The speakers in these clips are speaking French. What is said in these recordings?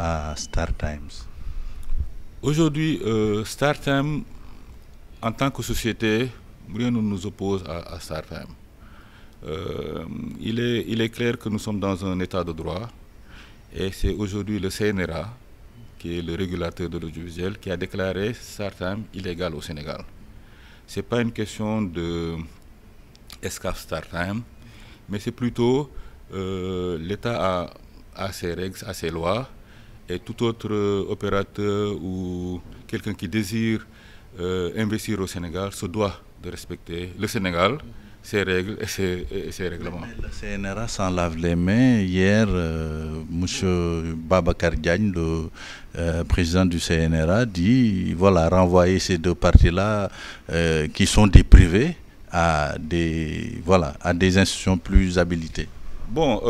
à Star Times? Aujourd'hui, StarTimes, en tant que société, rien ne nous oppose à StarTimes. Il est clair que nous sommes dans un état de droit et c'est aujourd'hui le CNRA, qui est le régulateur de l'audiovisuel, qui a déclaré StarTimes illégal au Sénégal. Ce n'est pas une question de Excaf StarTimes, mais c'est plutôt l'État a ses règles, a ses lois, et tout autre opérateur ou quelqu'un qui désire investir au Sénégal se doit de respecter le Sénégal, ses règles et ses règlements. Mais le CNRA s'en lave les mains. Hier, M. Babacar Diagne, le président du CNRA, dit voilà, renvoyer ces deux parties-là, qui sont des privés, à des institutions plus habilitées. Bon,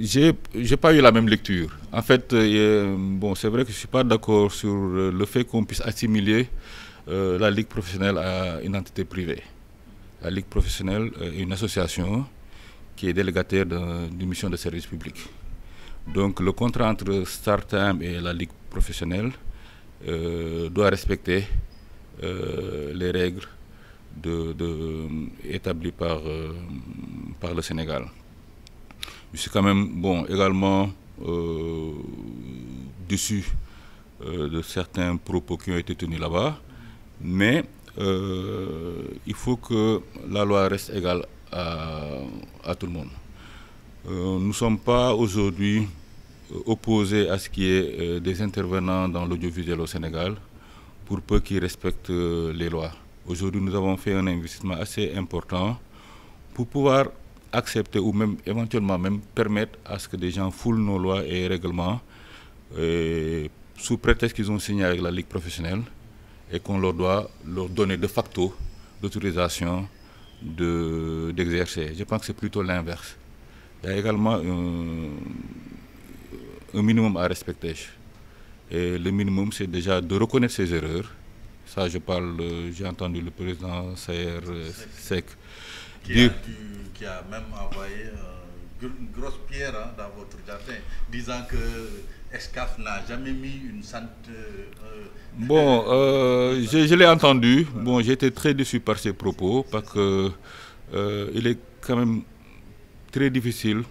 j'ai pas eu la même lecture. En fait, bon, c'est vrai que je suis pas d'accord sur le fait qu'on puisse assimiler la Ligue professionnelle à une entité privée. La Ligue professionnelle est une association qui est délégataire d'une mission de service public. Donc le contrat entre StarTimes et la Ligue professionnelle doit respecter les règles établies par le Sénégal. Je suis quand même également déçu de certains propos qui ont été tenus là-bas, mais il faut que la loi reste égale à tout le monde. Nous ne sommes pas aujourd'hui opposés à ce qui est des intervenants dans l'audiovisuel au Sénégal, pour peu qu'ils respectent les lois. Aujourd'hui, nous avons fait un investissement assez important pour pouvoir accepter ou même éventuellement même permettre à ce que des gens foulent nos lois et règlements sous prétexte qu'ils ont signé avec la Ligue professionnelle et qu'on leur doit leur donner de facto l'autorisation d'exercer. Je pense que c'est plutôt l'inverse. Il y a également un minimum à respecter. Et le minimum, c'est déjà de reconnaître ses erreurs. Ça, j'ai entendu le président Saher Seck dire... Qui a même envoyé une grosse pierre dans votre jardin, disant que Excaf n'a jamais mis une sainte... Bon, je l'ai entendu. Bon, j'ai été très déçu par ses propos, parce que il est quand même très difficile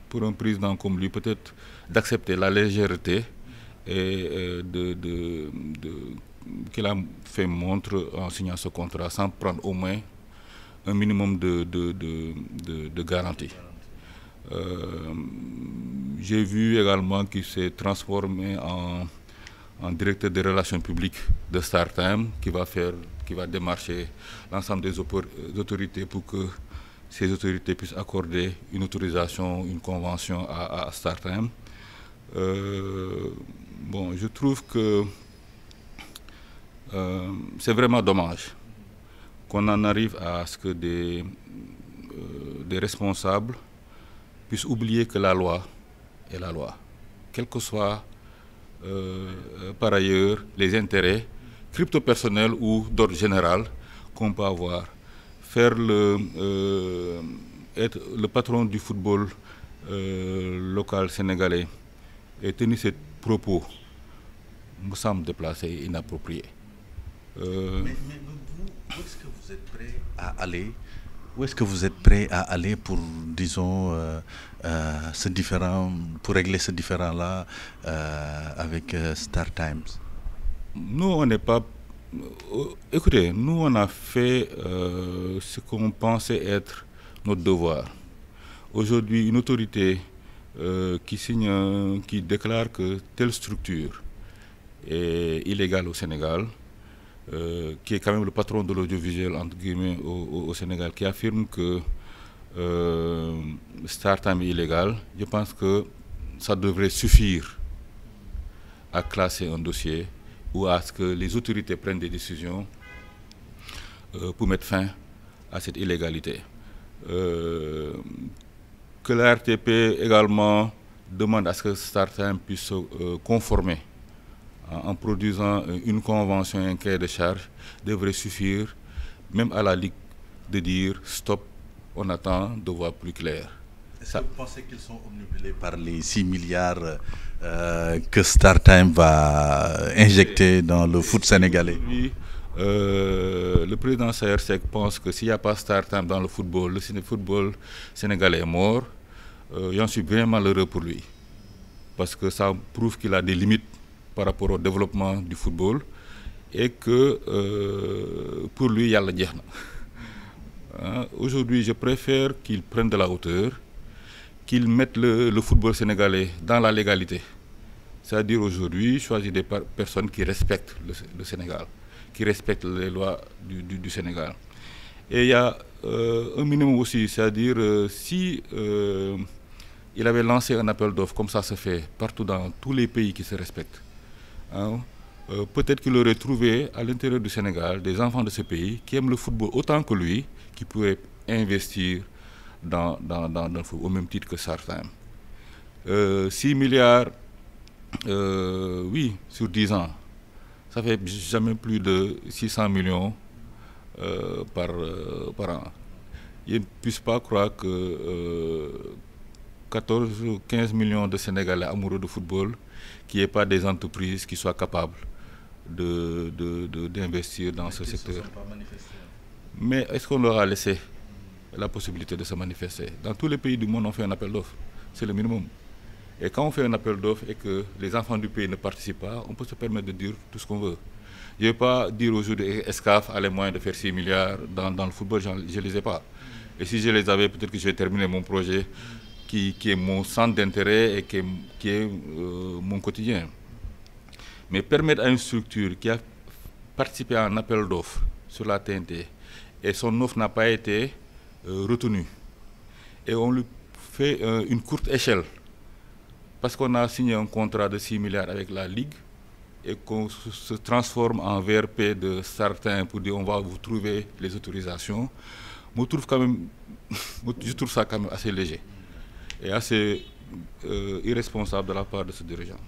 pour un président comme lui, peut-être, d'accepter la légèreté et qu'il a fait montre en signant ce contrat, sans prendre au moins un minimum de garantie. J'ai vu également qu'il s'est transformé en directeur des relations publiques de StarTimes, qui va démarcher l'ensemble des autorités pour que ces autorités puissent accorder une autorisation, une convention à StarTimes. Bon, je trouve que c'est vraiment dommage qu'on en arrive à ce que des responsables puissent oublier que la loi est la loi, quel que soit par ailleurs les intérêts crypto-personnels ou d'ordre général qu'on peut avoir. Être le patron du football local sénégalais et tenir ces propos me semble déplacé et inapproprié. Mais vous, où est-ce que vous êtes prêt à aller? Où est-ce que vous êtes prêt à aller pour, disons, pour régler ce différend-là avec StarTimes? Nous, on n'est pas... Écoutez, nous, on a fait ce qu'on pensait être notre devoir. Aujourd'hui, une autorité qui déclare que telle structure est illégale au Sénégal, qui est quand même le patron de l'audiovisuel entre guillemets au Sénégal, qui affirme que StarTimes est illégal, je pense que ça devrait suffire à classer un dossier ou à ce que les autorités prennent des décisions pour mettre fin à cette illégalité. Que la RTP également demande à ce que StarTimes puisse se conformer en produisant une convention et un cahier de charge devrait suffire, même à la Ligue, de dire stop, on attend de voir plus clair. Est-ce que vous pensez qu'ils sont obnubilés par les 6 milliards que StarTime va injecter dans le foot sénégalais? Oui, le président Saher Seck pense que s'il n'y a pas StarTime dans le football sénégalais est mort. J'en suis bien malheureux pour lui. Parce que ça prouve qu'il a des limites par rapport au développement du football et que pour lui, il y a la diarna. Aujourd'hui, je préfère qu'il prenne de la hauteur, qu'il mette le football sénégalais dans la légalité. C'est-à-dire aujourd'hui, choisir des personnes qui respectent le Sénégal, qui respectent les lois du Sénégal. Et il y a un minimum aussi, c'est-à-dire si il avait lancé un appel d'offres, comme ça se fait partout dans tous les pays qui se respectent, hein, peut-être qu'il aurait trouvé à l'intérieur du Sénégal des enfants de ce pays qui aiment le football autant que lui, qui pourraient investir dans le football, au même titre que StarTime. 6 milliards, oui, sur 10 ans, ça fait jamais plus de 600 millions par an. Ils ne puissent pas croire que 14 ou 15 millions de Sénégalais amoureux de football, qu'il n'y ait pas des entreprises qui soient capables d'investir dans ce secteur. Mais est-ce qu'on leur a laissé la possibilité de se manifester? Dans tous les pays du monde, on fait un appel d'offres. C'est le minimum. Et quand on fait un appel d'offres et que les enfants du pays ne participent pas, on peut se permettre de dire tout ce qu'on veut. Je ne vais pas dire aujourd'hui Excaf a les moyens de faire 6 milliards dans le football, je ne les ai pas. Et si je les avais, peut-être que je vais terminer mon projet qui est mon centre d'intérêt et qui est mon quotidien. Mais permettre à une structure qui a participé à un appel d'offres sur la TNT et son offre n'a pas été retenue, et on lui fait une courte échelle, parce qu'on a signé un contrat de 6 milliards avec la Ligue, et qu'on se transforme en VRP de StarTime pour dire on va vous trouver les autorisations, je trouve ça quand même assez léger et assez irresponsable de la part de ce dirigeant.